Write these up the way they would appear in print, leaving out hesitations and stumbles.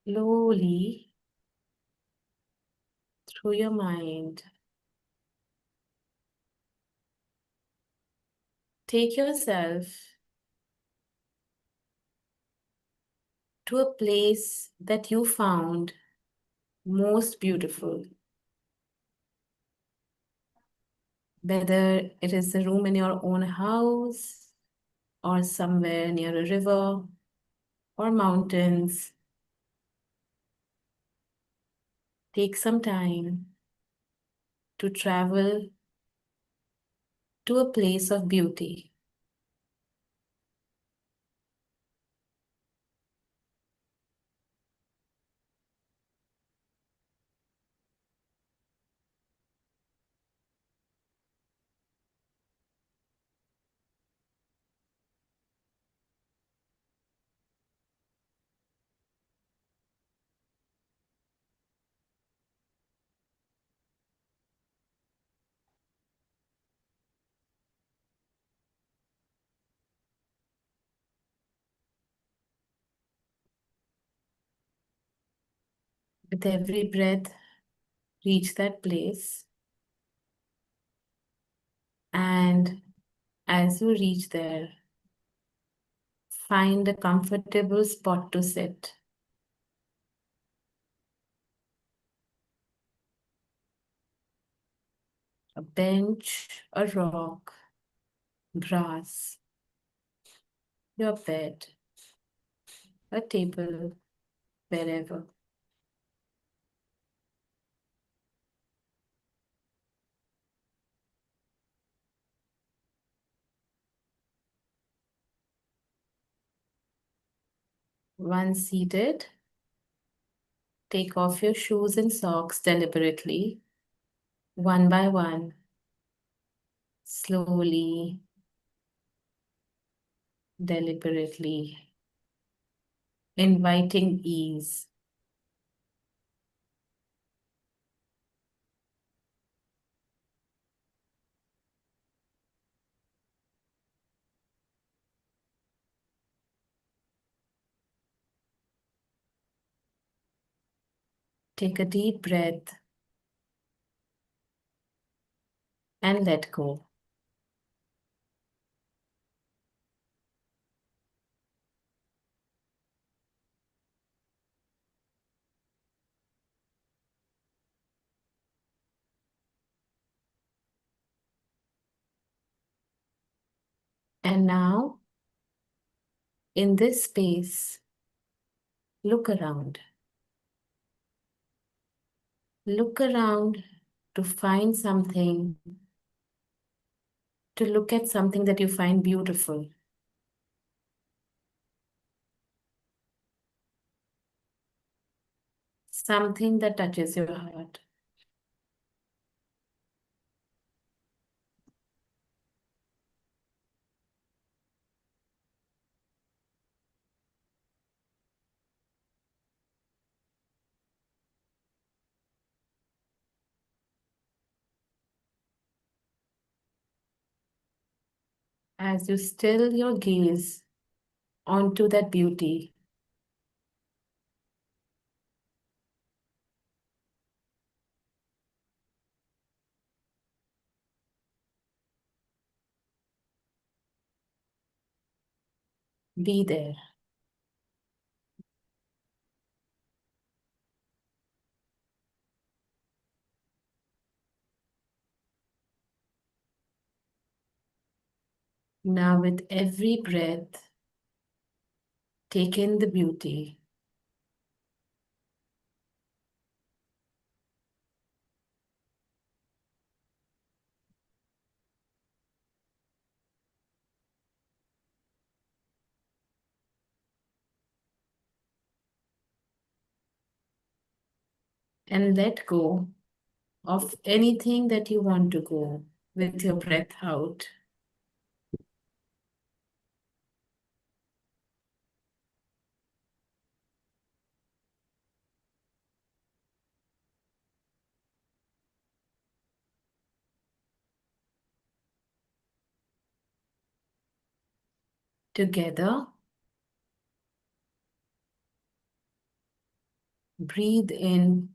Slowly through your mind, take yourself to a place that you found most beautiful. Whether it is the room in your own house or somewhere near a river or mountains, take some time to travel to a place of beauty. With every breath, reach that place. And as you reach there, find a comfortable spot to sit. A bench, a rock, grass, your bed, a table, wherever. Once seated, take off your shoes and socks deliberately, one by one, slowly, deliberately, inviting ease. Take a deep breath and let go. And now, in this space, look around. Look around to find something, to look at something that you find beautiful. Something that touches your heart. As you still your gaze onto that beauty, be there. Now, with every breath, take in the beauty and let go of anything that you want to go with your breath out. Together, Breathe in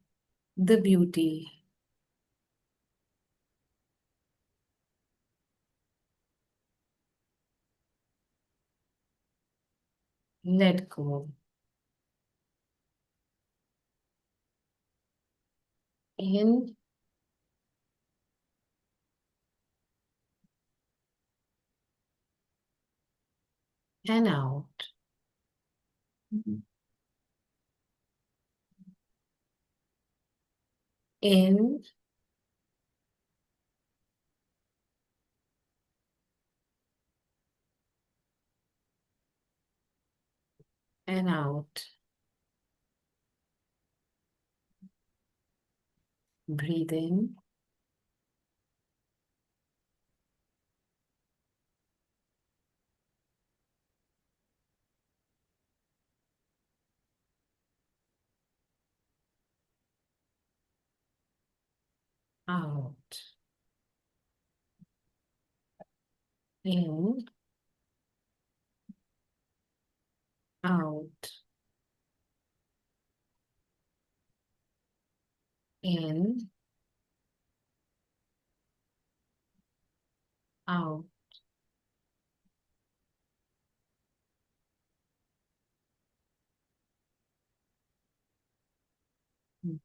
the beauty. Let go. In and out. In and out. Breathe in. Out. In. Out. In. Out.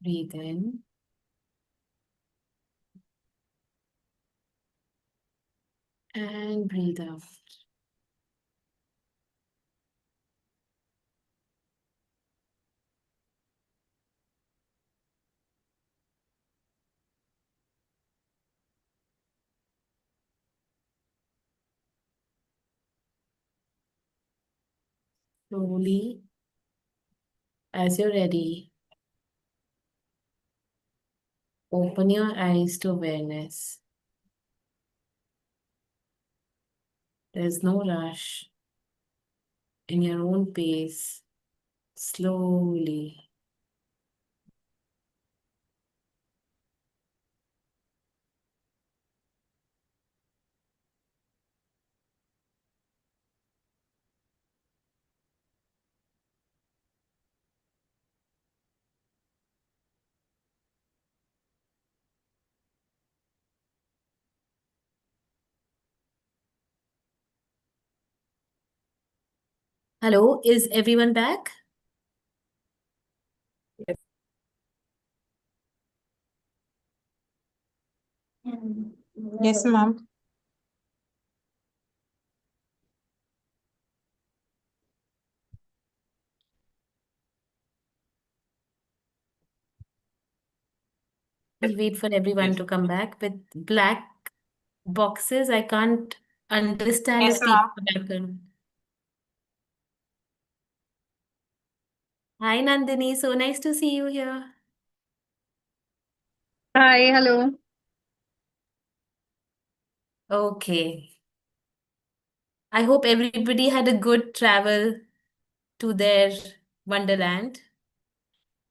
Breathe in. And breathe out. Slowly, as you're ready, open your eyes to awareness. There's no rush, in your own pace, slowly. Hello, is everyone back? Yes, ma'am. We'll wait for everyone Yes. to come back. With black boxes, I can't understand Yes, if ma'am. people are back. Hi, Nandini. So nice to see you here. Hi, hello. Okay. I hope everybody had a good travel to their wonderland.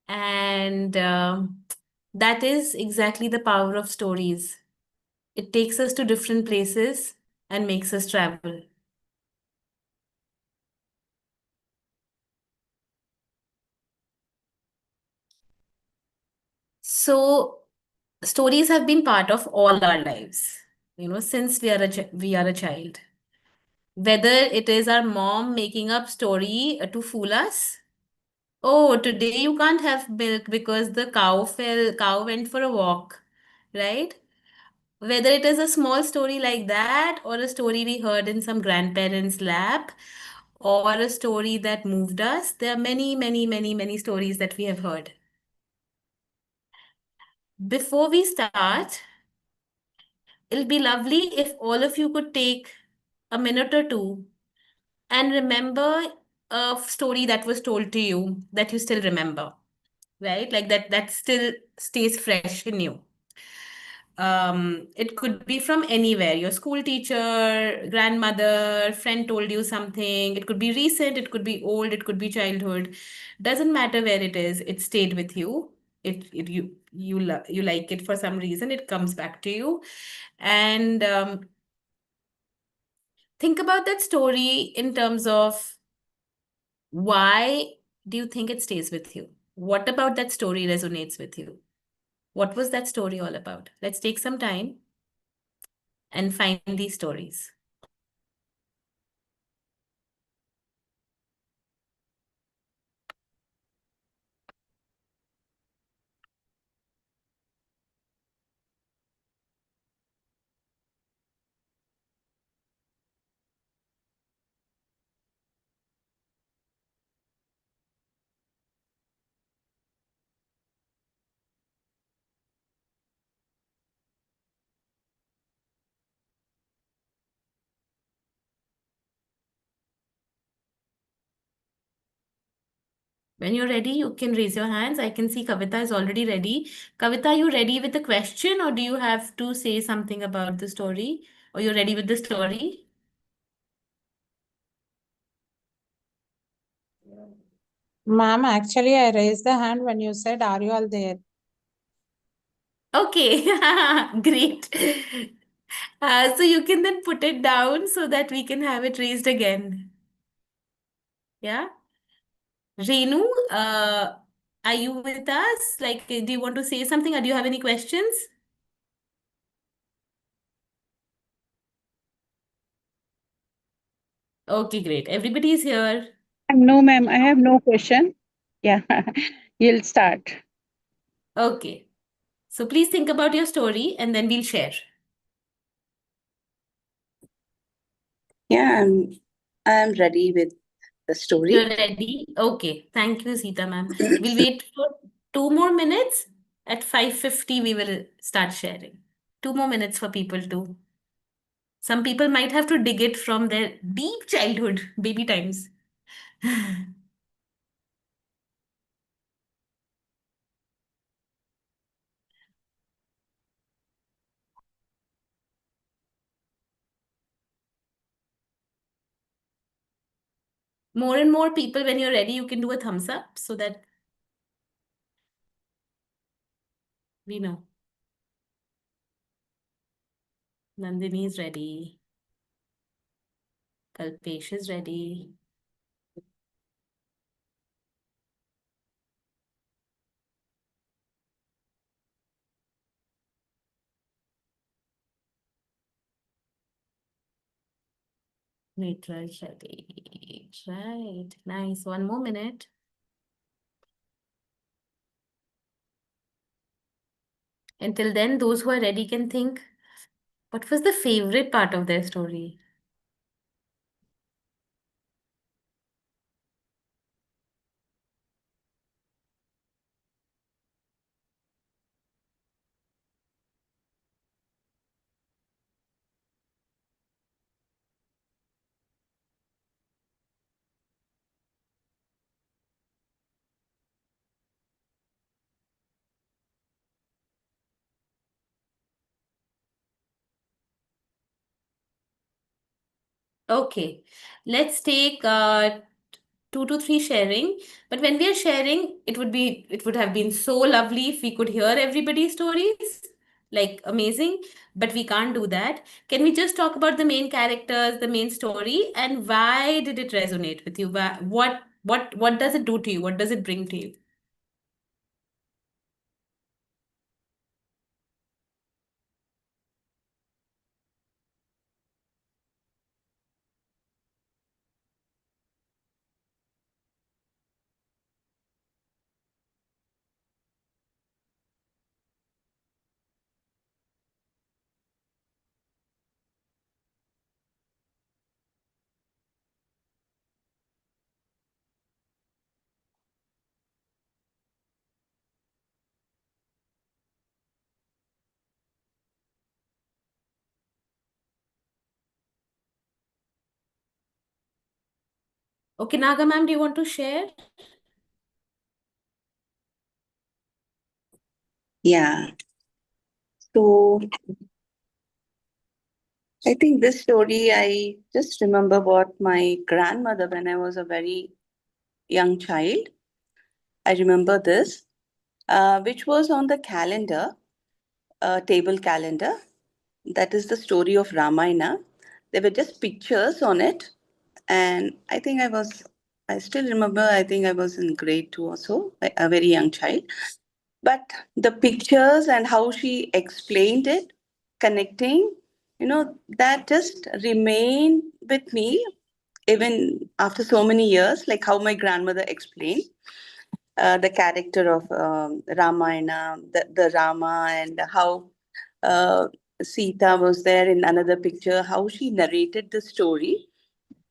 And that is exactly the power of stories. It takes us to different places and makes us travel. So, stories have been part of all our lives, since we are a child. Whether it is our mom making up story to fool us. Oh, today you can't have milk because the cow went for a walk, right? Whether it is a small story like that, or a story we heard in some grandparents' lap, or a story that moved us, there are many, many, many, many stories that we have heard. Before we start, it'll be lovely if all of you could take a minute or two and remember a story that was told to you that you still remember, right? Like that still stays fresh in you. It could be from anywhere. Your school teacher, grandmother, friend told you something. It could be recent, it could be old, it could be childhood. Doesn't matter where it is, it stayed with you. You like it for some reason, it comes back to you. And think about that story in terms of why do you think it stays with you? What about that story resonates with you? What was that story all about? Let's take some time and find these stories. When you're ready, you can raise your hands. I can see Kavita is already ready. Kavita, are you ready with the question, or do you have to say something about the story? Or you're ready with the story? Ma'am, actually, I raised the hand when you said, "Are you all there?" Okay, great. So you can then put it down so that we can have it raised again. Yeah? Renu, are you with us? Like, do you want to say something or do you have any questions? Okay, great. Everybody is here. No, ma'am, I have no question. Yeah, you'll start. Okay. So please think about your story and then we'll share. Yeah, I'm ready with the You're story. ready? Okay. Thank you, Sita ma'am. We'll wait for 2 more minutes. At 5:50, we will start sharing. 2 more minutes for people to. Some people might have to dig it from their deep childhood, baby times. More and more people, when you're ready, you can do a thumbs up so that we know. Nandini is ready. Kalpesh is ready. Netra is ready. Right. Nice. 1 more minute. Until then, those who are ready can think, what was the favorite part of their story? Okay, let's take 2 to 3 sharing. But when we are sharing, it would have been so lovely if we could hear everybody's stories. Like amazing, but we can't do that. Can we just talk about the main characters, the main story, and why did it resonate with you? What does it do to you? What does it bring to you? Okay, Naga ma'am, do you want to share? Yeah. So I think this story, I just remember what my grandmother, when I was a very young child, I remember this, which was on the calendar, table calendar. That is the story of Ramayana. There were just pictures on it. And I think I was I still remember, I think I was in grade 2 or so, a very young child. But the pictures and how she explained it, connecting, that just remained with me even after so many years, like how my grandmother explained the character of Ramayana, the Rama, and how uh, Sita was there in another picture, how she narrated the story.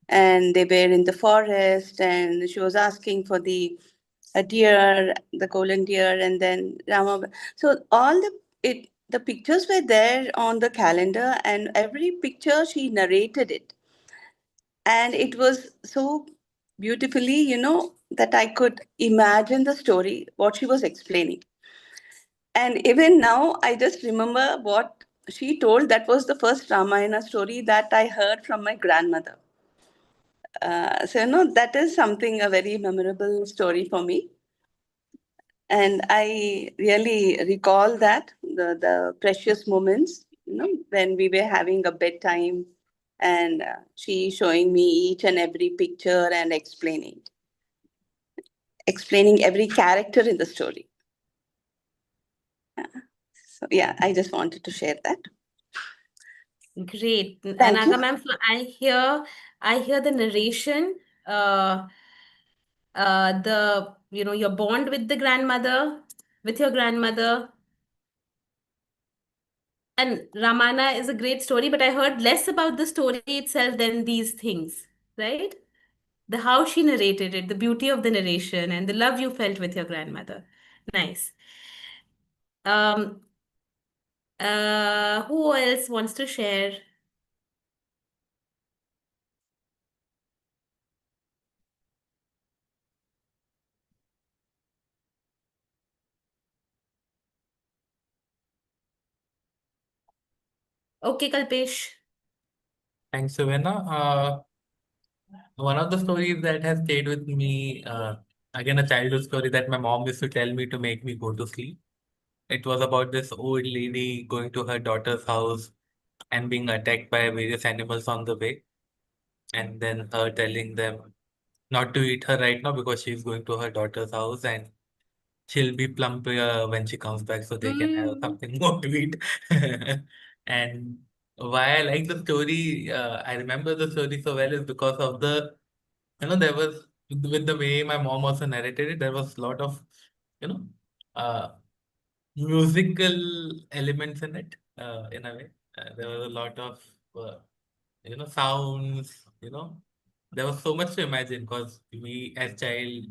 And they were in the forest, and she was asking for the a deer, the golden deer, and then Rama. So all the pictures were there on the calendar, and every picture she narrated it, and it was so beautifully, that I could imagine the story, what she was explaining. And even now, I just remember what she told. That was the first Ramayana story that I heard from my grandmother. So, that is something, a very memorable story for me. And I really recall that the precious moments, when we were having a bedtime, and she showing me each and every picture and explaining every character in the story. So yeah, I just wanted to share that. Great. And Thank you. Aga ma'am, so I hear the narration, uh, your bond with the grandmother, with your grandmother. And Ramana is a great story, but I heard less about the story itself than these things, right? The how she narrated it, the beauty of the narration, and the love you felt with your grandmother. Nice. Um, who else wants to share? Okay, Kalpesh. Thanks, Savannah. One of the stories that has stayed with me, again, a childhood story that my mom used to tell me to make me go to sleep. It was about this old lady going to her daughter's house and being attacked by various animals on the way, and then her telling them not to eat her right now because she's going to her daughter's house and she'll be plump when she comes back so they can have Mm. something more to eat. And why I like the story, I remember the story so well is because of there was, with the way my mom also narrated it, there was a lot of, you know, uh, musical elements in it, in a way. There was a lot of, sounds, there was so much to imagine because we as child,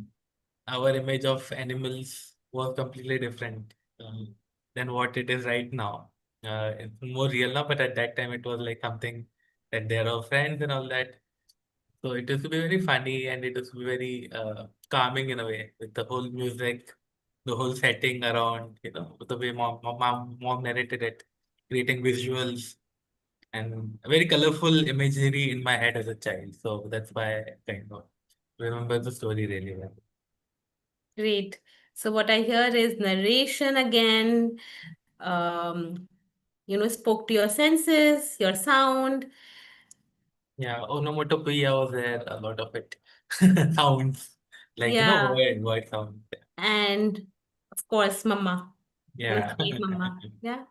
our image of animals was completely different than what it is right now. It's more real now, but at that time it was like something that they're all friends and all that. So it used to be very funny and it used to be very calming in a way with the whole music, the whole setting around, with the way mom narrated it, creating visuals and very colorful imagery in my head as a child. So that's why I kind of remember the story really well. Great. So what I hear is narration again, um, spoke to your senses, your sound. Yeah, onomatopoeia was there, a lot of it. Sounds like, Yeah. word sound. And of course, mama. Yeah. Sweet mama. Yeah.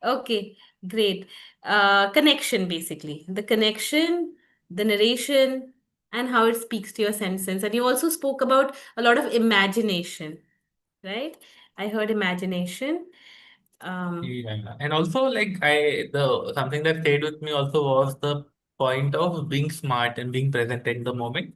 Okay, great. Connection basically. The connection, the narration, and how it speaks to your senses. And you also spoke about a lot of imagination, right? I heard imagination. Um, Yeah. And also like the something that stayed with me also was the point of being smart and being present in the moment.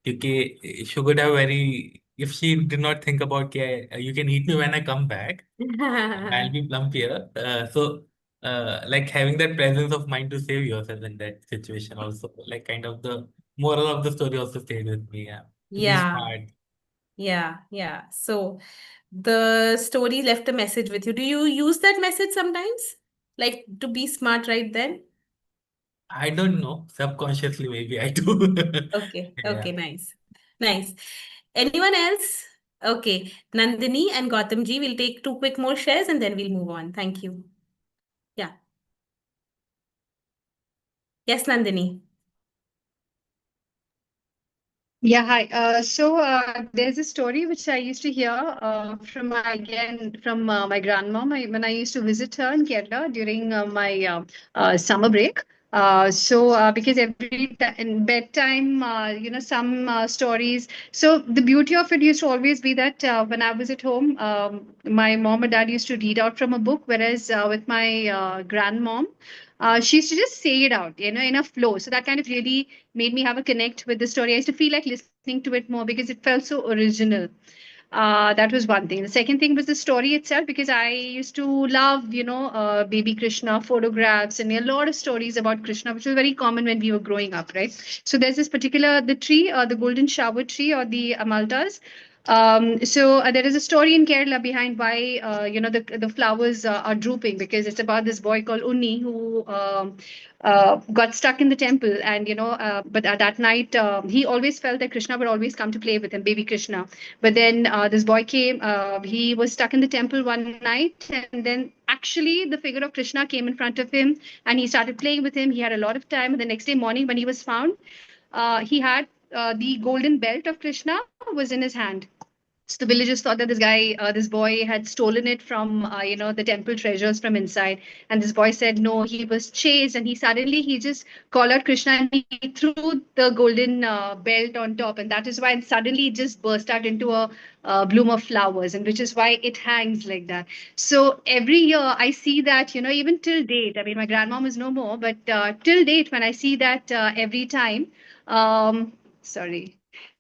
Okay, she could have very, if she did not think about, okay, you can eat me when I come back, I'll be plump here. Like having that presence of mind to save yourself in that situation also, like kind of the moral of the story also stayed with me. Yeah, to be yeah, smart. yeah, yeah. So the story left a message with you. Do you use that message sometimes? Like to be smart right then? I don't know, subconsciously maybe I do. Okay, Yeah. okay, nice. Nice. Anyone else? Okay, Nandini and Gautam ji, we'll take two quick more shares and then we'll move on. Thank you. Yeah. Yes, Nandini. Yeah, hi. There's a story which I used to hear from my grandma when I used to visit her in Kerala during my summer break. Because in bedtime, some stories. So the beauty of it used to always be that when I was at home, my mom and dad used to read out from a book, whereas with my grandmom, she used to just say it out, in a flow. So that kind of really made me have a connect with the story. I used to feel like listening to it more because it felt so original. That was one thing. The second thing was the story itself, because I used to love, baby Krishna photographs and a lot of stories about Krishna, which was very common when we were growing up, right? So there's this particular the tree, the golden shower tree or the amaltas. There is a story in Kerala behind why the flowers are drooping, because it's about this boy called Unni who got stuck in the temple, and but at that night he always felt that Krishna would always come to play with him, baby Krishna. But then this boy came, he was stuck in the temple one night, and then actually the figure of Krishna came in front of him, and he started playing with him. He had a lot of time, and the next day morning when he was found, he had the golden belt of Krishna was in his hand. So the villagers thought that this boy had stolen it from, the temple treasures from inside. And this boy said, no, he was chased, and he just called out Krishna and he threw the golden belt on top. And that is why suddenly it just burst out into a bloom of flowers, and which is why it hangs like that. So every year I see that, even till date, I mean, my grandmom is no more, but till date, when I see that every time, sorry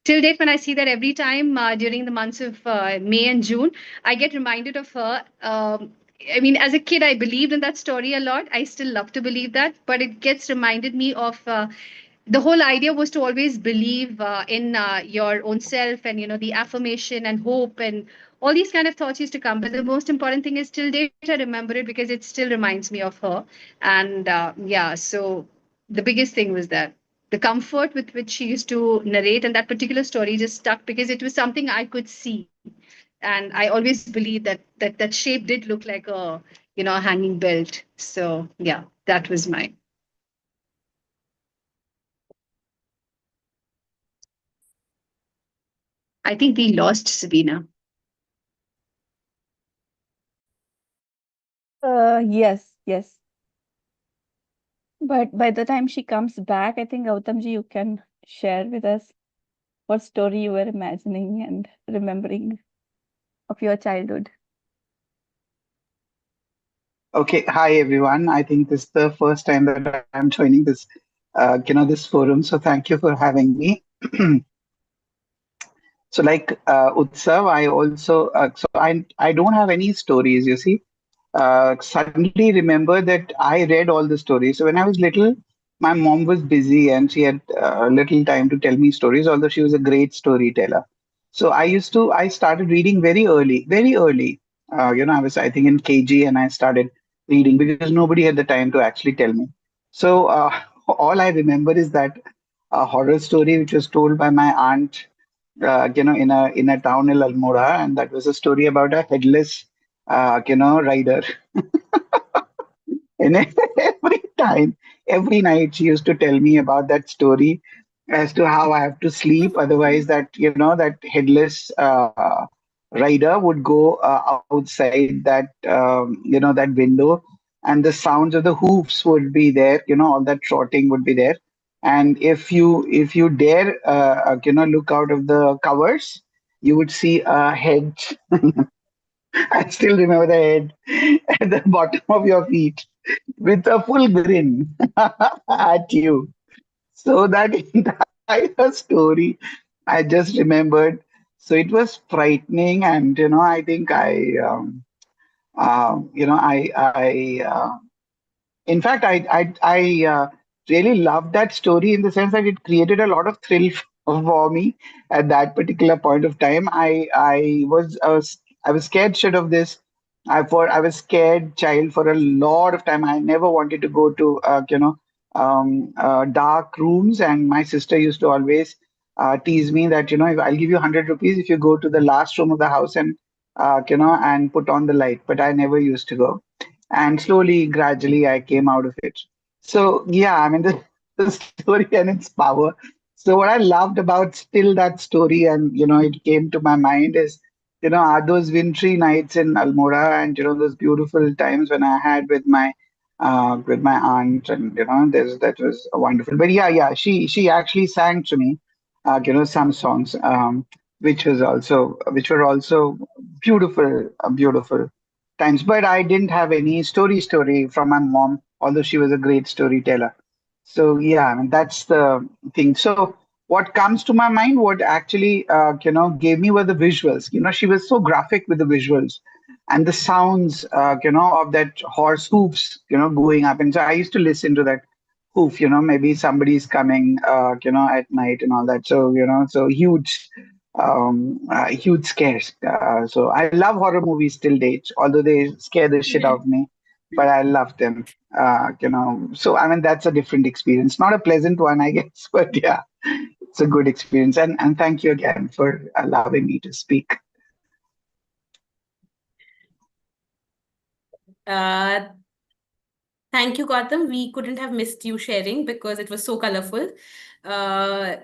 till date when I see that every time during the months of May and June, I get reminded of her. I mean, as a kid, I believed in that story a lot. I still love to believe that, but it gets reminded me of the whole idea was to always believe in your own self, and the affirmation and hope and all these kind of thoughts used to come. But the most important thing is, till date I remember it because it still reminds me of her. And yeah, so the biggest thing was that the comfort with which she used to narrate, and that particular story just stuck because it was something I could see. And I always believed that shape did look like a hanging belt. So yeah, that was mine. I think we lost Sabina. Yes, yes. But by the time she comes back, I think Gautamji, you can share with us what story you were imagining and remembering of your childhood. Okay, hi everyone. I think this is the first time that I'm joining this forum. So thank you for having me. So like Utsav, I also I don't have any stories. You see, suddenly remember that I read all the stories. So when I was little, my mom was busy and she had little time to tell me stories. Although she was a great storyteller, so I started reading very early, very early. I was I think in KG and I started reading because nobody had the time to actually tell me. So all I remember is that a horror story which was told by my aunt in a town in Almora, and that was a story about a headless, rider. And every time, every night, she used to tell me about that story as to how I have to sleep. Otherwise, that headless rider would go outside that window, and the sounds of the hoofs would be there. All that trotting would be there. And if you dare, look out of the covers, you would see a head. I still remember the head at the bottom of your feet with a full grin at you. So that entire story, I just remembered. So it was frightening, and I think in fact, I really loved that story in the sense that it created a lot of thrill for me at that particular point of time. I was scared shit of this. I was scared child for a lot of time. I never wanted to go to dark rooms, and my sister used to always tease me that if I'll give you 100 rupees if you go to the last room of the house and and put on the light. But I never used to go, and slowly, gradually, I came out of it. So yeah, I mean the story and its power So what I loved about still that story, and it came to my mind is, are those wintry nights in Almora, and those beautiful times when I had with my aunt, and that was wonderful. But yeah, she actually sang to me, some songs, which were also beautiful, beautiful times. But I didn't have any story from my mom, although she was a great storyteller. So yeah, I mean that's the thing. So what comes to my mind, what actually gave me were the visuals. She was so graphic with the visuals and the sounds, of that horse hooves, going up. And so I used to listen to that hoof. Maybe somebody's coming, at night and all that. So so huge scares. So I love horror movies till date, although they scare the shit out of me, but I love them. So I mean that's a different experience, not a pleasant one, I guess, but yeah, it's a good experience. And thank you again for allowing me to speak. Uh, Thank you, Gautam. We couldn't have missed you sharing because it was so colorful. Uh,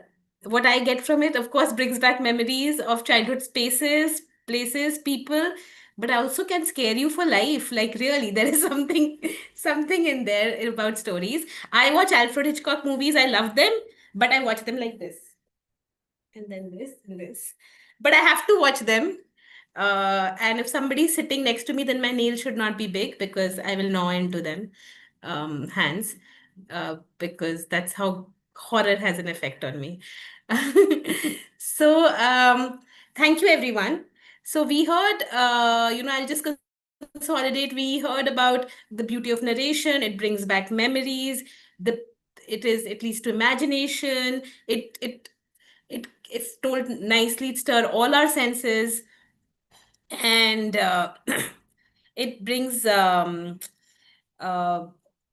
what I get from it, of course, brings back memories of childhood spaces, places, people, but also can scare you for life. Like really, there is something in there about stories. I watch Alfred Hitchcock movies. I love them, but I watch them like this and then this and this. But I have to watch them. And if somebody's sitting next to me, then my nails should not be big because I will gnaw into them hands because that's how horror has an effect on me. So, thank you, everyone. So, we heard, I'll just consolidate. We heard about the beauty of narration. It brings back memories. The it leads to imagination. If told nicely, it stir all our senses, and it brings uh,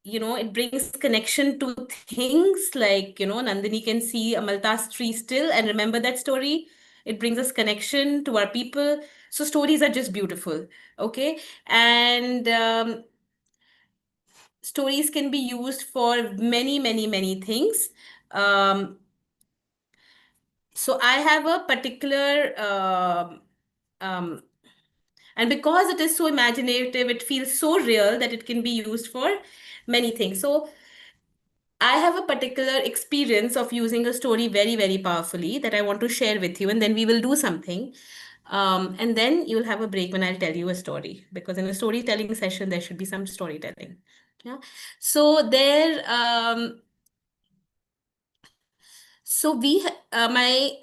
it brings connection to things like Nandini can see Amalta's tree still and remember that story. It brings us connection to our people. So stories are just beautiful. Okay. And stories can be used for many, many, many things. um, so I have a particular um, and because it is so imaginative, it feels so real that it can be used for many things. So I have a particular experience of using a story very, very powerfully that I want to share with you, and then we will do something. And then you'll have a break when I'll tell you a story, because in a storytelling session, there should be some storytelling. Yeah. So there, so we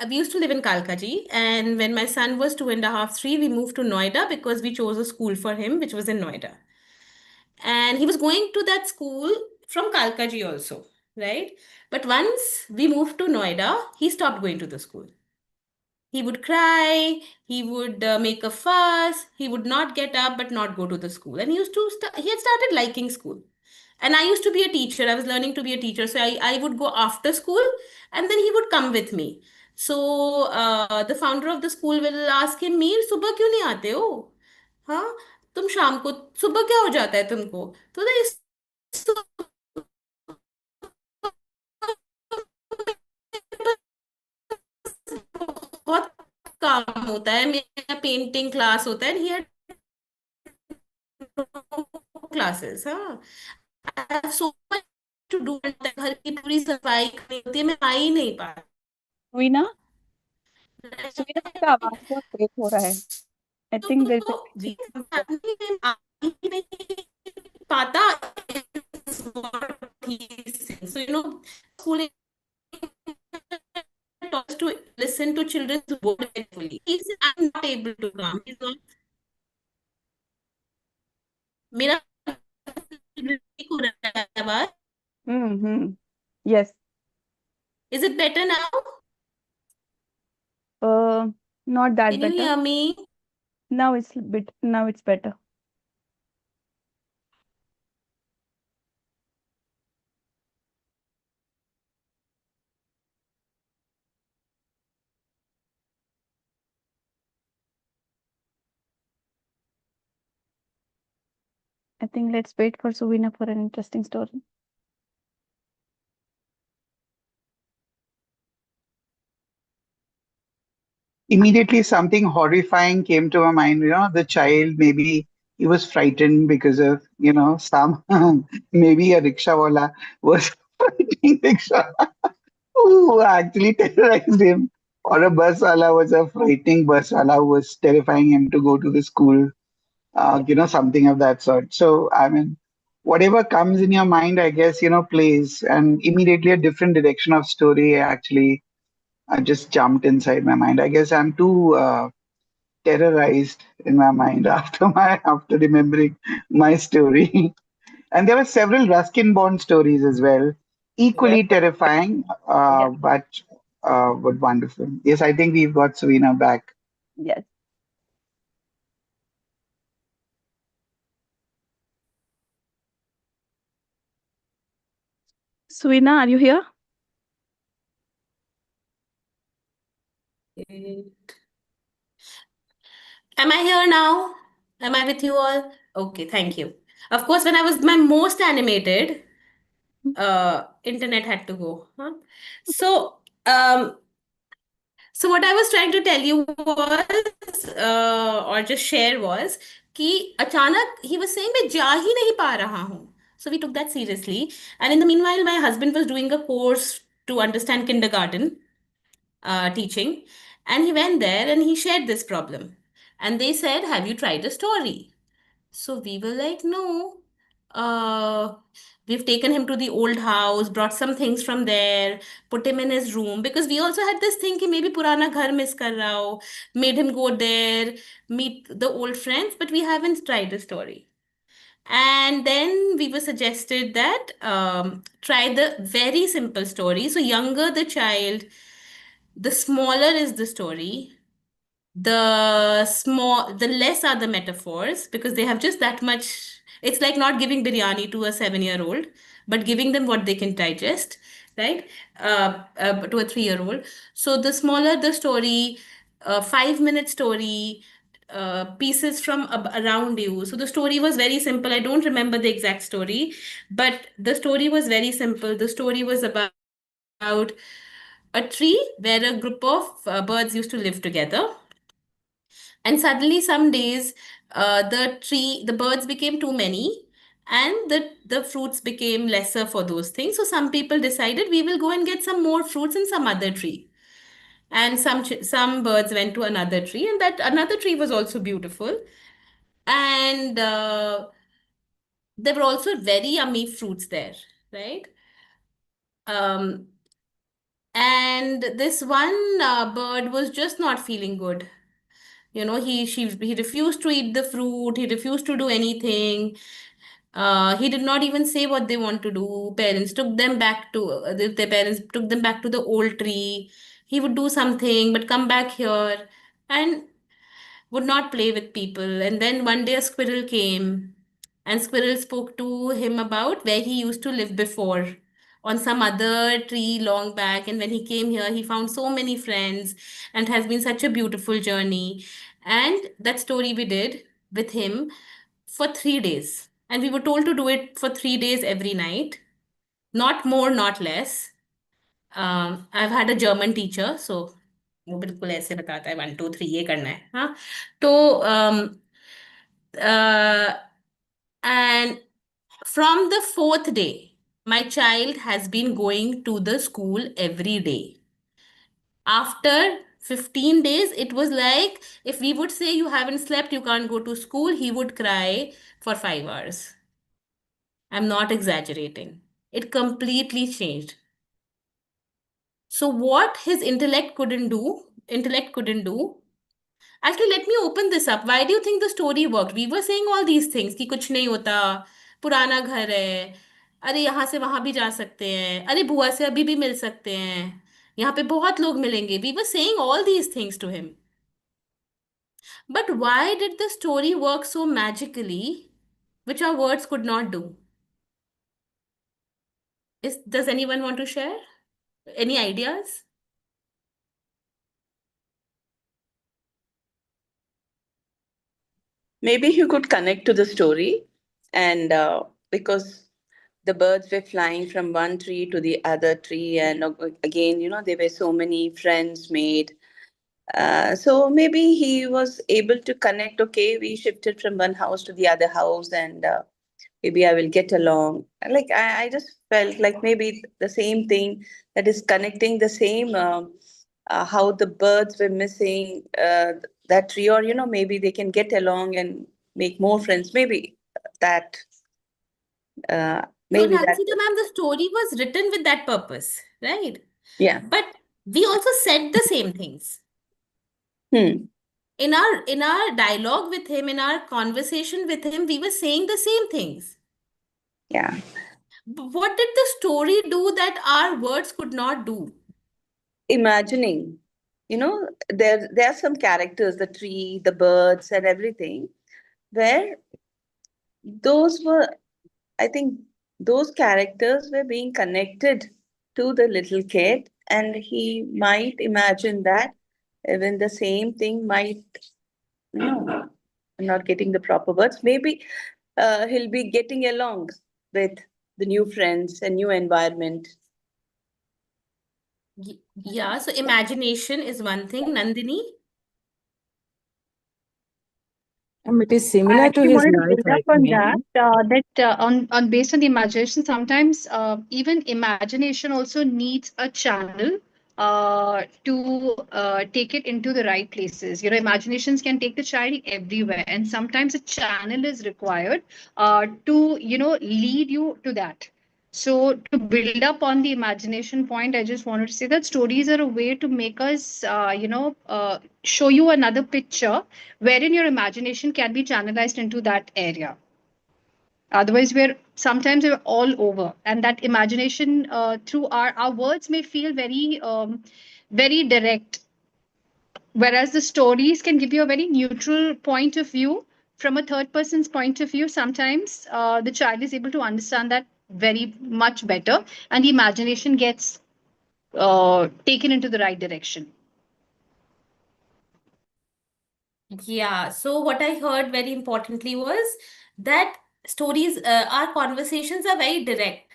used to live in Kalkaji, and when my son was 2.5, 3, we moved to Noida because we chose a school for him, which was in Noida. And he was going to that school from Kalkaji also, right? But once we moved to Noida, he stopped going to the school. He would cry, he would make a fuss, he would not get up but not go to the school. And he had started liking school. And I used to be a teacher. I was learning to be a teacher. So I would go after school and then he would come with me. So the founder of the school will ask him, Mir सुबह क्यों नहीं आते हो? हाँ, तुम शाम को सुबह क्या हो जाता है तुमको? तो ना इस बहुत काम होता है, मेरा पेंटिंग क्लास होता है, ही क्लासेस. हाँ, I have so much to do. घर की पूरी सफाई करनी होती है, मैं आ ही नहीं सुवीना, सुवीना आपका आवाज बहुत ब्रेक हो रहा है. आई थिंक देयर तो इज आ ही नहीं पाता. So schooling talks to listen to children's word carefully. He said, I'm not able to come. He's not. मेरा break हो रहा है आवाज. Yes. Is it better now? Not that Can you better. hear me? Now it's better. I think let's wait for Suvina for an interesting story. immediately something horrifying came to my mind. The child, maybe he was frightened because of, some, maybe a rickshawala was frightening rickshaw who actually terrorized him. Or a buswala was a frightening buswala who was terrifying him to go to the school, something of that sort. So, I mean, whatever comes in your mind, I guess, plays, and immediately a different direction of story actually just jumped inside my mind. I guess I'm too terrorized in my mind after remembering my story. And there were several Ruskin Bond stories as well, Yes, equally terrifying, yes, but wonderful. Yes, I think we've got Serena back. yes. Suina, are you here? Am I here now? Am I with you all? Okay, thank you. Of course, when I was my most animated, internet had to go. Huh? So, so what I was trying to tell you was, or just share was, कि अचानक he was saying मैं जा ही नहीं पा रहा हूँ. So we took that seriously. And in the meanwhile, my husband was doing a course to understand kindergarten teaching. And he went there and he shared this problem. And they said, have you tried a story? So we were like, no. Uh, we've taken him to the old house, brought some things from there, put him in his room because we also had this thing कि maybe पुराना घर miss कर रहा हो, made him go there, meet the old friends, but we haven't tried the story. And then we were suggested that try the very simple story. So younger the child, the smaller is the story, the less are the metaphors because they have just that much. It's like not giving biryani to a 7-year-old but giving them what they can digest, right? To a 3-year-old. So the smaller the story, 5-minute story, pieces from around you. So the story was very simple. I don't remember the exact story, but the story was very simple. The story was about a tree where a group of birds used to live together, and suddenly some days the birds became too many, and the fruits became lesser for those things. So some people decided we will go and get some more fruits in some other tree, and some birds went to another tree, and that another tree was also beautiful, and there were also very yummy fruits there, right? um, and this one bird was just not feeling good. He refused to eat the fruit. He refused to do anything. He did not even say what they want to do. Their parents took them back to the old tree. He would do something but come back here and would not play with people. And then one day a squirrel came, and squirrel spoke to him about where he used to live before on some other tree long back. And when he came here, he found so many friends, and it has been such a beautiful journey. And that story we did with him for 3 days. And we were told to do it for 3 days every night, not more, not less. I've had a German teacher, so वो बिल्कुल ऐसे बताता है 1 2 3 ये करना है, हाँ. तो uh, and from the fourth day, my child has been going to the school every day. After 15 days, it was like if we would say you haven't slept, you can't go to school, he would cry for 5 hours. I'm not exaggerating. It completely changed. So what his intellect couldn't do. Actually, let me open this up. Why do you think the story worked? We were saying all these things कि कुछ नहीं होता, पुराना घर है, अरे यहाँ से वहां भी जा सकते हैं, अरे बुआ से अभी भी मिल सकते हैं, यहाँ पे बहुत लोग मिलेंगे. We were saying all these things to him. But why did the story work so magically, which our words could not do? Does anyone want to share? Any ideas? Maybe you could connect to the story, and because the birds were flying from one tree to the other tree, and again, there were so many friends made. So maybe he was able to connect. Okay, we shifted from one house to the other house, and maybe I will get along. Like I just felt like maybe the same thing that is connecting the same how the birds were missing that tree, or maybe they can get along and make more friends. That uh, So, maybe that Nancy, the ma'am, the story was written with that purpose, right? yeah. But we also said the same things. Hmm. In our dialogue with him, in our conversation with him, we were saying the same things. Yeah. What did the story do that our words could not do? Imagining, there are some characters, the tree, the birds, and everything, where those were, I think, those characters were being connected to the little kid, and he might imagine that even the same thing might, no, I'm not getting the proper words. Maybe he'll be getting along with the new friends and new environment. Yeah, so imagination is one thing, Nandini. It is I similar to actually his wanted to life, build up I on think. that. On based on the imagination, sometimes even imagination also needs a channel to take it into the right places. Imaginations can take the child everywhere, and sometimes a channel is required to lead you to that. So, to build up on the imagination point, I just wanted to say that stories are a way to make us, show you another picture wherein your imagination can be channelized into that area. Otherwise, we're all over, and that imagination through our words may feel very, very direct, whereas the stories can give you a very neutral point of view from a third person's point of view. Sometimes the child is able to understand that very much better, and the imagination gets taken into the right direction. Yeah, so what I heard very importantly was that stories, our conversations are very direct.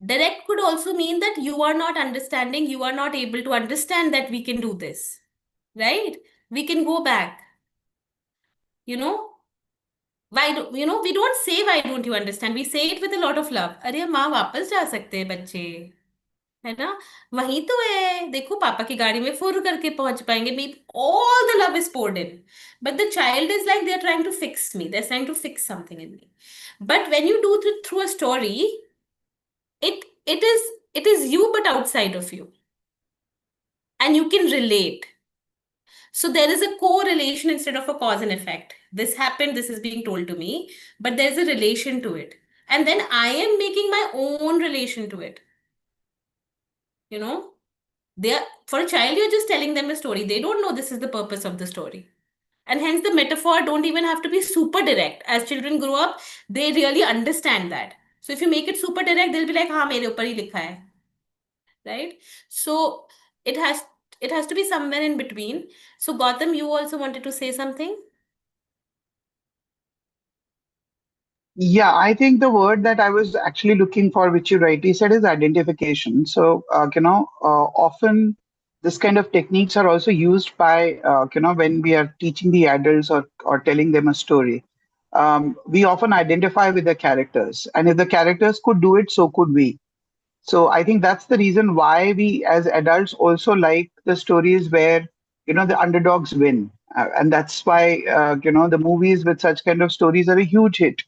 Direct could also mean that you are not understanding, you are not able to understand that we can do this, right? We can go back, you know? We don't say why don't you understand? We say it with a lot of love. अरे माँ वापस जा सकते हैं बच्चे, है ना? वहीं तो है, देखो पापा की गाड़ी में फुर करके पहुंच पाएंगे. Maybe all the love is poured in, but the child is like they're trying to fix me. They're trying to fix something in me. But when you do through a story, it it is it is you but outside of you, and you can relate. So there is a correlation instead of a cause and effect. This happened, this is being told to me, but there's a relation to it. And then I am making my own relation to it. You know, they are, for a child, you're just telling them a story. They don't know this is the purpose of the story. And hence the metaphor don't even have to be super direct. As children grow up, they really understand that. So if you make it super direct, they'll be like, हाँ मेरे ऊपर ही लिखा है, right? So it has it has to be somewhere in between. So Gautam, you also wanted to say something? Yeah, I think the word that I was actually looking for, which you rightly said, is identification. So, often this kind of techniques are also used by, when we are teaching the adults or telling them a story. We often identify with the characters, and if the characters could do it, so could we. So I think that's the reason why we, as adults, also like the stories where, the underdogs win. And that's why, the movies with such kind of stories are a huge hit.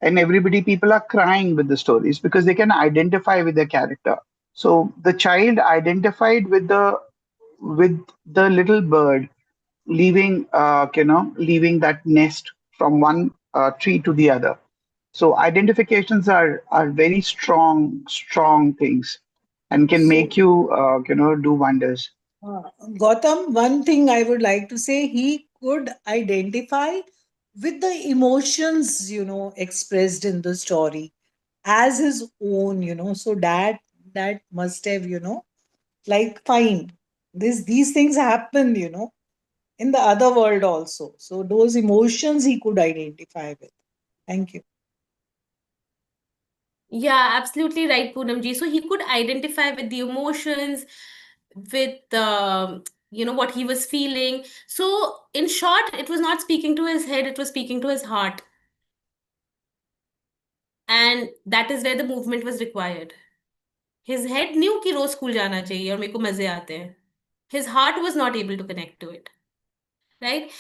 And people are crying with the stories because they can identify with the character. So the child identified with the little bird leaving that nest from one tree to the other. So identifications are very strong things, and can make So, you do wonders. uh, Gautam, one thing I would like to say, he could identify with the emotions, expressed in the story as his own, so that must have, like fine. These things happen, in the other world also. So those emotions he could identify with. Thank you. Yeah, absolutely right, Poonam ji. So he could identify with the emotions. with what he was feeling. So in short, it was not speaking to his head, it was speaking to his heart. And that is where the movement was required. His head knew कि रोज school जाना चाहिए और मेरे को मजे आते हैं. His heart was not able to connect to it. Right?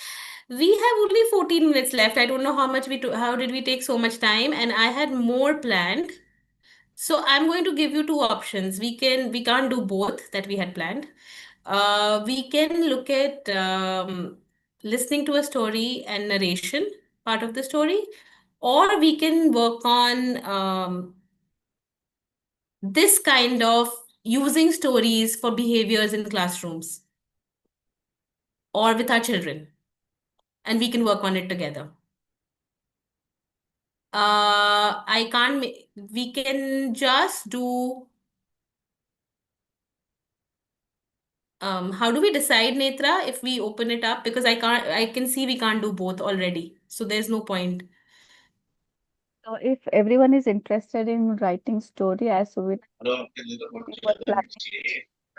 We have only 14 minutes left. I don't know how did we take so much time, and I had more planned. So I'm going to give you two options. We can't do both that we had planned. We can look at listening to a story and narration part of the story, or we can work on this kind of using stories for behaviors in classrooms or with our children, and we can work on it together. I can't, we can just do, how do we decide, Netra, if we open it up? Because I can see we can't do both already. So there's no point. So if everyone is interested in writing story as we were planning,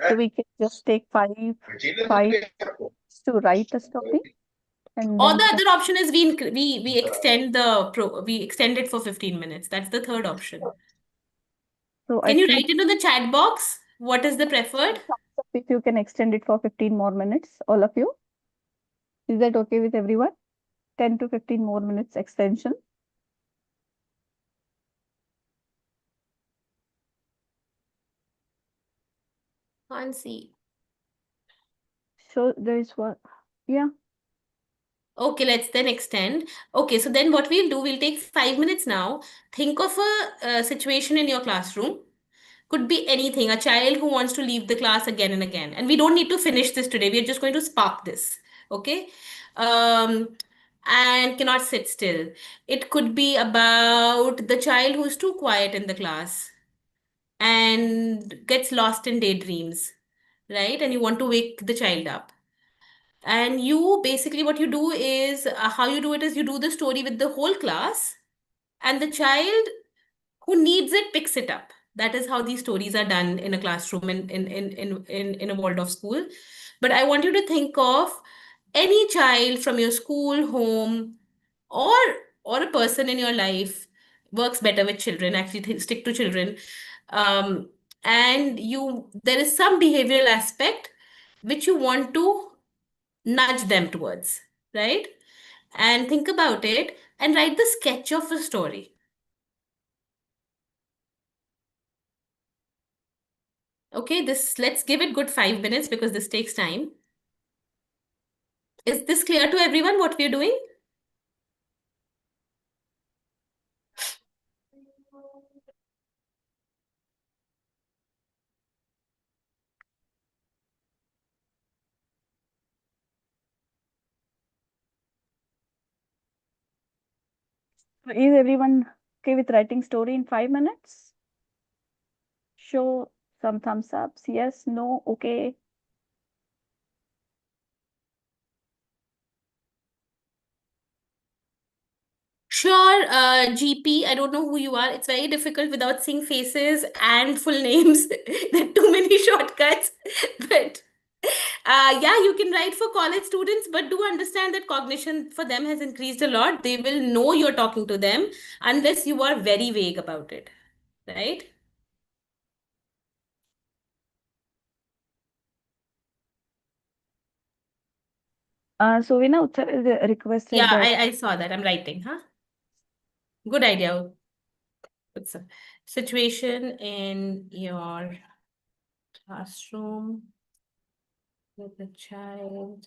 so we can just take five to write a story, and Or then the we can. other option is we extend we extend it for 15 minutes. That's the third option. So I Can you think write it in the chat box? What is the preferred? if you can extend it for 15 more minutes, all of you, is that okay with everyone? 10 to 15 more minutes extension. Can't see. So there is one, yeah. Okay, let's then extend. Okay, so then what we'll do, we'll take 5 minutes now. Think of a situation in your classroom. Could be anything, a child who wants to leave the class again and again. And we don't need to finish this today. We're just going to spark this. Okay? Um, and cannot sit still. It could be about the child who's too quiet in the class and gets lost in daydreams, right? And you want to wake the child up. And you basically, what you do is, how you do it is you do the story with the whole class, and the child who needs it picks it up. That is how these stories are done in a classroom in a Waldorf school. But I want you to think of any child from your school, home, or or a person in your life. Works better with children. Actually, stick to children. Um, and there is some behavioral aspect which you want to nudge them towards, right? And think about it and write the sketch of a story. Okay, let's give it good 5 minutes because this takes time. Is this clear to everyone what we're doing? So is everyone okay with writing story in 5 minutes? Show some thumbs ups. Yes, no, okay. Sure, GP, I don't know who you are. It's very difficult without seeing faces and full names. There are too many shortcuts. But yeah, you can write for college students, but do understand that cognition for them has increased a lot. They will know you're talking to them unless you are very vague about it, right? So Vina Uttar is requested Yeah, that. I saw that. I'm writing, huh? Good idea. It's a situation in your classroom with a child.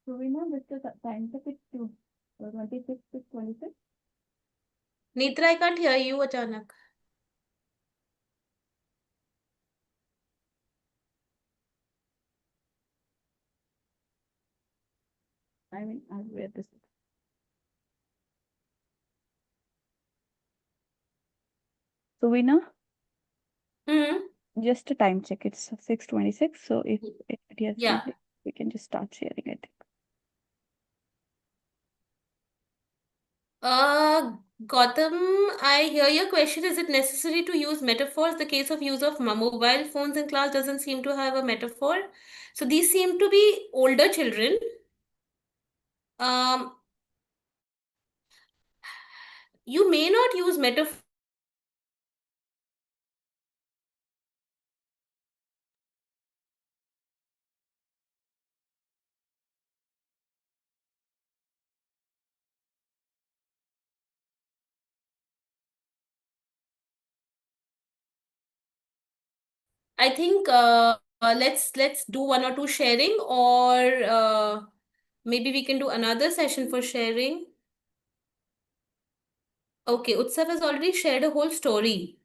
So we know that the time check is 26 to 26. Netra, I can't hear you, Achanak. I mean, I'll wear this. So we know Hmm. just a time check. It's 6:26. So if it has Yeah. complete, we can just start sharing, I think. Gautam, I hear your question. Is it necessary to use metaphors? The case of use of mobile phones in class doesn't seem to have a metaphor. So these seem to be older children. Um, you may not use metaphors. I think let's do one or two sharing, or maybe we can do another session for sharing. Okay, Utsav has already shared a whole story.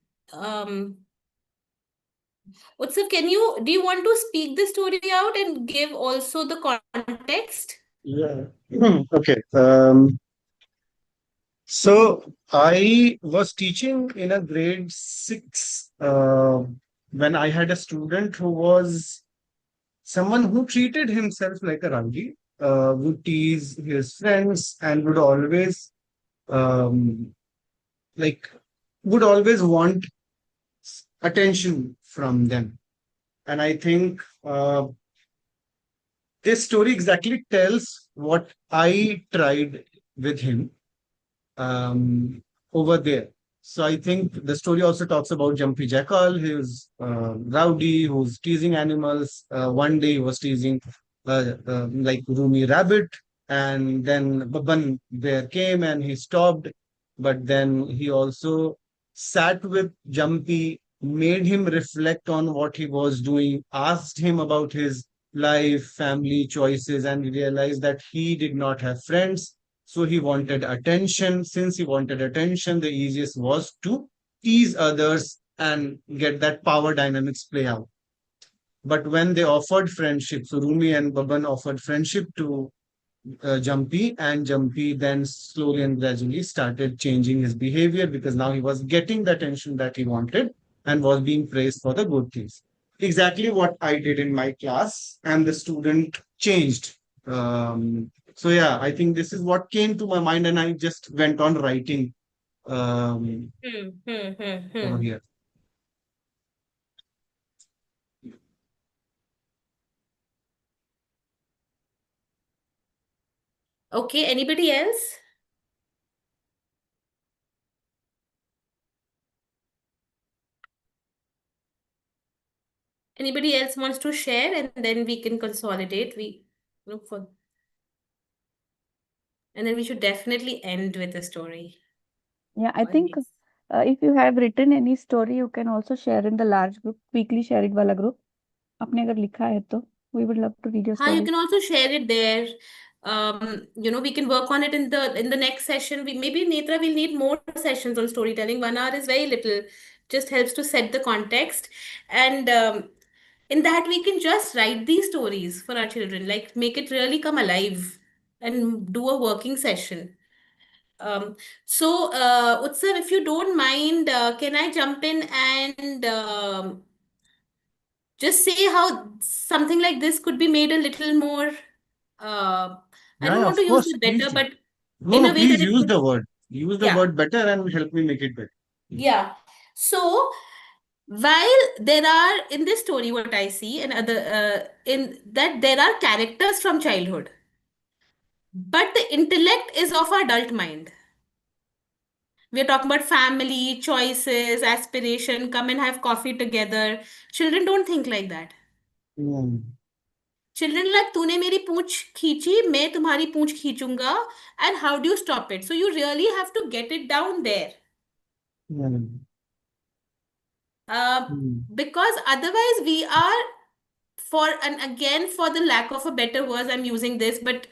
Utsav, do you want to speak the story out and give also the context? Yeah. Okay. So I was teaching in a grade six when I had a student who was someone who treated himself like a rowdy, would tease his friends and would always um, like would always want attention from them. And I think this story exactly tells what I tried with him um, over there. So I think the story also talks about Jumpy Jackal, who's rowdy, who's teasing animals. One day he was teasing like Rumi Rabbit, and then Baban Bear came and he stopped. But then he also sat with Jumpy, made him reflect on what he was doing, asked him about his life, family choices, and realized that he did not have friends, so he wanted attention. Since he wanted attention, the easiest was to tease others and get that power dynamics play out. But when they offered friendship, so Rumi and Baban offered friendship to Jumpy, and Jumpy then slowly and gradually started changing his behavior because now he was getting the attention that he wanted and was being praised for the good things. Exactly what I did in my class, and the student changed. So yeah, I think this is what came to my mind, and I just went on writing over here. Okay, anybody else? Anybody else wants to share, and then we can consolidate. We look for, and then we should definitely end with a story. Yeah, I Or think yes. if you have written any story, you can also share in the large group, weekly share it wala group. आपने अगर लिखा है तो we would love to read your Hi, you story. can also share it there. We can work on it in the next session. Maybe Netra will need more sessions on storytelling. 1 hour is very little. Just helps to set the context, and in that we can just write these stories for our children, like make it really come alive, and do a working session. Um, Utsav, if you don't mind, can I jump in and just say how something like this could be made a little more, I Yeah, don't yeah, want of to use course, the please better, do. but No, in no, a way that please it use could, the word. Use the yeah, word better and help me make it better. yeah. So while there are in this story, what I see, and other in that there are characters from childhood, but the intellect is of our adult mind. We are talking about family, choices, aspiration, come and have coffee together. Children don't think like that. Hmm. Children like तूने मेरी पूंछ खींची मैं तुम्हारी पूंछ खींचूंगा, and how do you stop it? So you really have to get it down there. Hmm. Uh, Hmm. because otherwise we are and again, for the lack of a better words, I'm using this, but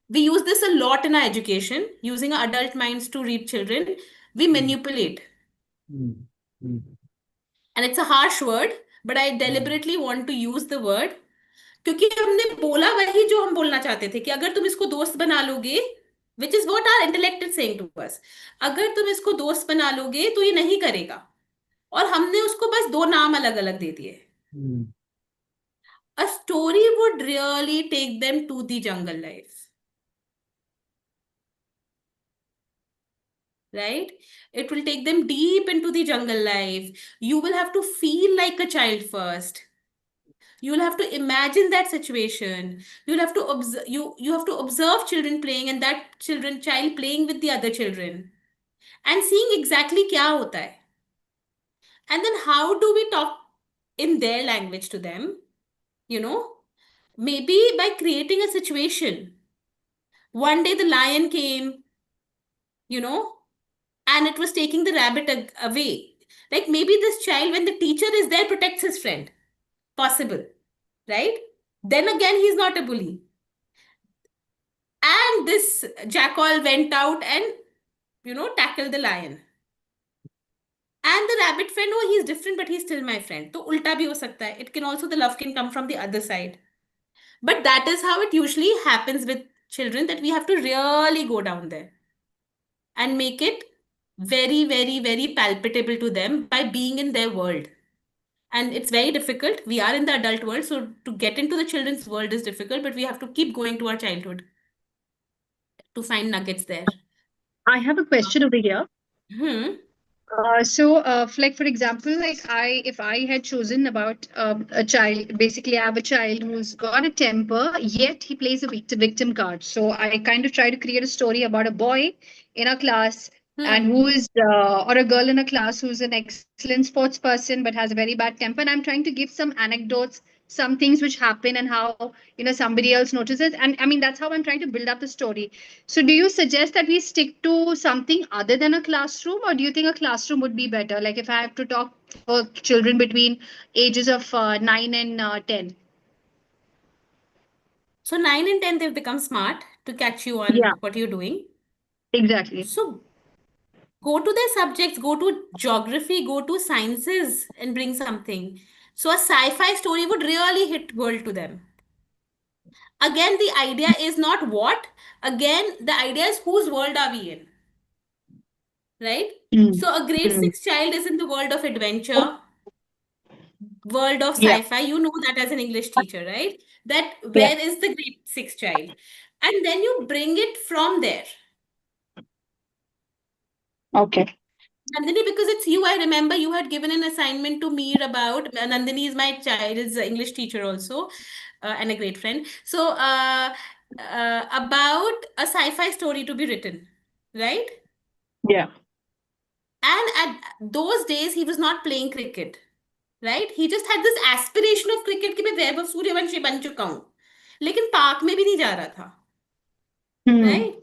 we use this a lot in our education, using our adult minds to read children. We manipulate. Mm. Mm. And it's a harsh word, but I deliberately want to use the word क्योंकि हमने बोला वही जो हम बोलना चाहते थे कि अगर तुम इसको दोस्त बना लोगे, which is what our intellect is saying to us, अगर तुम इसको दोस्त बना लोगे तो ये नहीं करेगा, और हमने उसको बस दो नाम अलग अलग दे दिए. Mm. A story would really take them to the jungle life, right? It will take them deep into the jungle life. You will have to feel like a child first. You'll have to imagine that situation. You'll have to observe, you have to observe children playing, and that child playing with the other children and seeing exactly क्या होता है. And then how do we talk in their language to them? You know, maybe by creating a situation. One day the lion came, you know, and it was taking the rabbit away. Like maybe this child, when the teacher is there, protects his friend. Possible, right? Then again, he's not a bully. And this jackal went out and, tackled the lion. And the rabbit friend, oh, he's different, but he's still my friend. So ulta bhi ho sakta hai. It can also, the love can come from the other side. But that is how it usually happens with children, that we have to really go down there and make it very, very, very palpable to them by being in their world. And it's very difficult. We are in the adult world, so to get into the children's world is difficult, but we have to keep going to our childhood to find nuggets there. I have a question over here. Hmm. Like for example, if I had chosen about a child, basically I have a child who's got a temper, yet he plays a victim card. So I kind of try to create a story about a boy in a class and Hmm. who is, or a girl in a class who's an excellent sports person but has a very bad temper. And I'm trying to give some anecdotes, some things which happen and how, somebody else notices. And I mean, that's how I'm trying to build up the story. So, do you suggest that we stick to something other than a classroom, or do you think a classroom would be better? Like, if I have to talk for children between ages of 9 and 10? So 9 and 10, they've become smart to catch you Yeah, on what you're doing. exactly. So go to their subjects, go to geography, go to sciences and bring something. So a sci-fi story would really hit world to them. Again, the idea is not what. Again, the idea is whose world are we in, right? Mm. So a grade Mm. 6 child is in the world of adventure, world of Yeah, sci-fi. You know that as an English teacher, right? That yeah. where is the grade 6 child? And then you bring it from there. Okay. Nandini, because it's you, I remember you had given an assignment to me about Nandini is my child, is an English teacher also, and a great friend. So, about a sci-fi story to be written, right? Yeah, And at those days, he was not playing cricket, right? He just had this aspiration of cricket कि मैं वैभव सूर्यवंशी बन चुका हूँ, लेकिन park में भी नहीं जा रहा था, Hmm. right?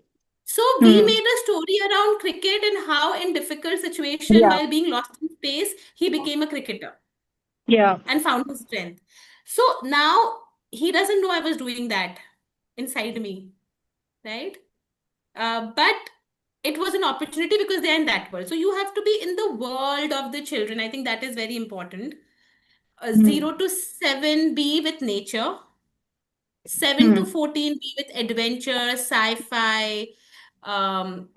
So we Hmm. made a story around cricket and how in difficult situation Yeah, while being lost in space, he became a cricketer yeah, and found his strength. So now he doesn't know I was doing that inside me, right? But it was an opportunity because they're in that world. So you have to be in the world of the children. I think that is very important. Hmm. 0 to 7, be with nature. 7 to Hmm. 14, be with adventure, sci-fi, um,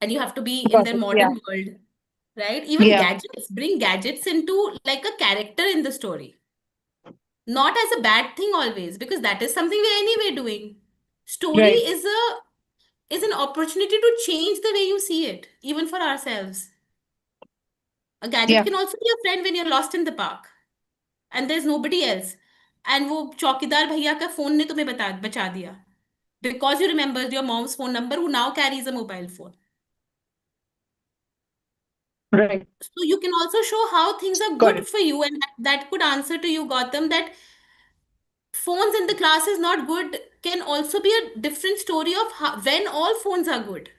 and you have to be in Got their it. Yeah, modern world, right? Even yeah, gadgets, bring gadgets into like a character in the story, not as a bad thing always, because that is something we're anyway doing. Story right. is an opportunity to change the way you see it, even for ourselves. A gadget Yeah, can also be a friend when you're lost in the park and there's nobody else. And वो चौकीदार भैया का phone ने तुम्हें बचा दिया because you remembered your mom's phone number, who now carries a mobile phone. right. So you can also show how things are Got good it. for you, and that could answer to you, Gautam, that phones in the class is not good can also be a different story of how, when all phones are good,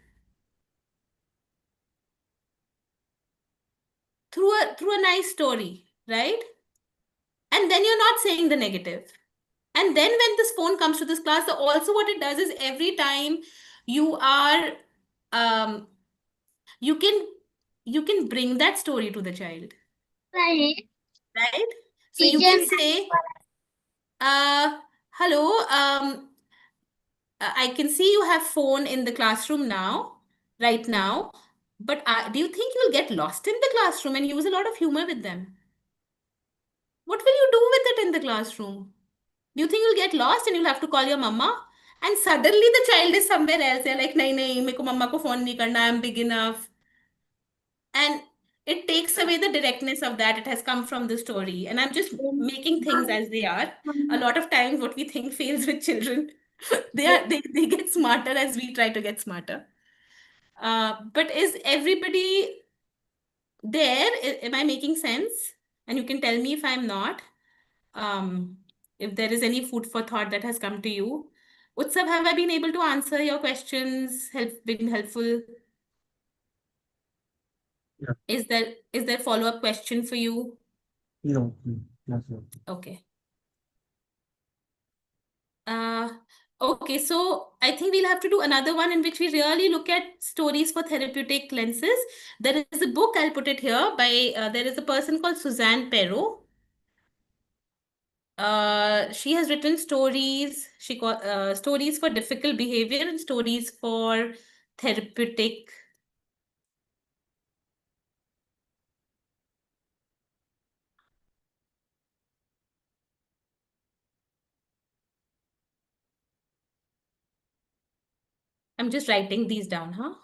through a nice story, right? And then you're not saying the negative. And then when this phone comes to this class, also what it does is every time you are, um, you can bring that story to the child, right? So you can say, hello, I can see you have phone in the classroom now, right now, but do you think you'll get lost in the classroom and use a lot of humor with them? What will you do with it in the classroom? Do you think you'll get lost and you'll have to call your mama? And suddenly the child is somewhere else. They're like, nahi, nahi, meko mama ko phone nahi karna, I'm big enough. And it takes away the directness of that. It has come from the story. And I'm just making things as they are. A lot of times what we think fails with children, they get smarter as we try to get smarter. But is everybody there? Am I making sense? And you can tell me if I'm not. If there is any food for thought that has come to you. Utsav, have I been able to answer your questions? Been helpful? Yeah. Is there follow-up question for you? No, not so. Okay. Uh, okay, so I think we'll have to do another one in which we really look at stories for therapeutic lenses. There is a book, I'll put it here, by there is a person called Suzanne Perrault. She has written stories. Stories for difficult behavior and stories for therapeutic. I'm just writing these down, huh?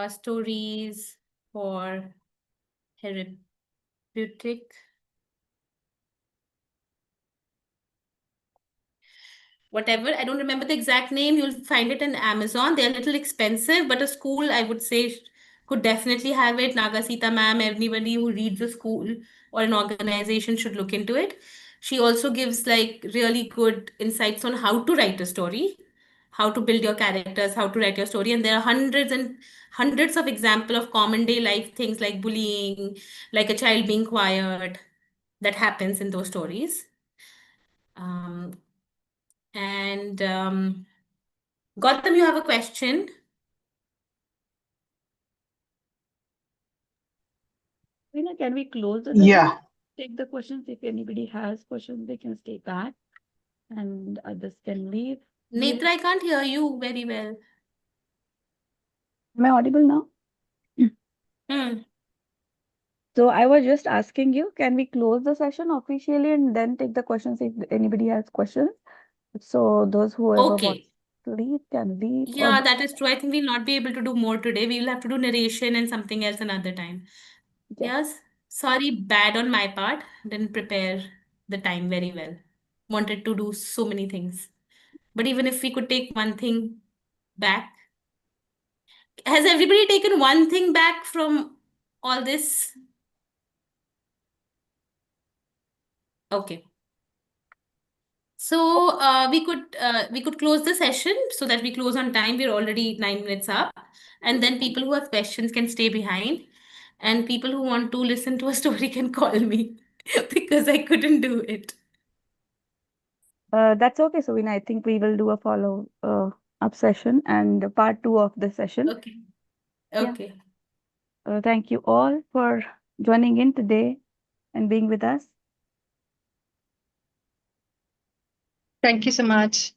Stories for therapeutic. Whatever, I don't remember the exact name. You'll find it in Amazon. They're a little expensive, but a school, I would say, could definitely have it. Nagasita ma'am, anybody who reads a school or an organization should look into it. She also gives like really good insights on how to write a story, how to build your characters, how to write your story. And there are hundreds and hundreds of examples of common day life things like bullying, like a child being quiet, that happens in those stories. Um, and Gautam, you have a question? Rina, can we close the Yeah. session? Take the questions. If anybody has questions, they can stay back and others can leave. Netra, I can't hear you very well. Am I audible now? Hmm. So I was just asking you, can we close the session officially and then take the questions if anybody has questions? So those whoever wants Okay. to leave can leave. Or Yeah, that is true. I think we'll not be able to do more today. We will have to do narration and something else another time. Yes. Sorry, bad on my part. Didn't prepare the time very well. Wanted to do so many things. But even if we could take one thing back, has everybody taken one thing back from all this? Okay. So we could close the session so that we close on time. We're already 9 minutes up, and then people who have questions can stay behind, and people who want to listen to a story can call me because I couldn't do it. That's okay, Suvina. I think we will do a follow up session and part 2 of the session. Okay. Yeah. Okay. Thank you all for joining in today and being with us. Thank you so much.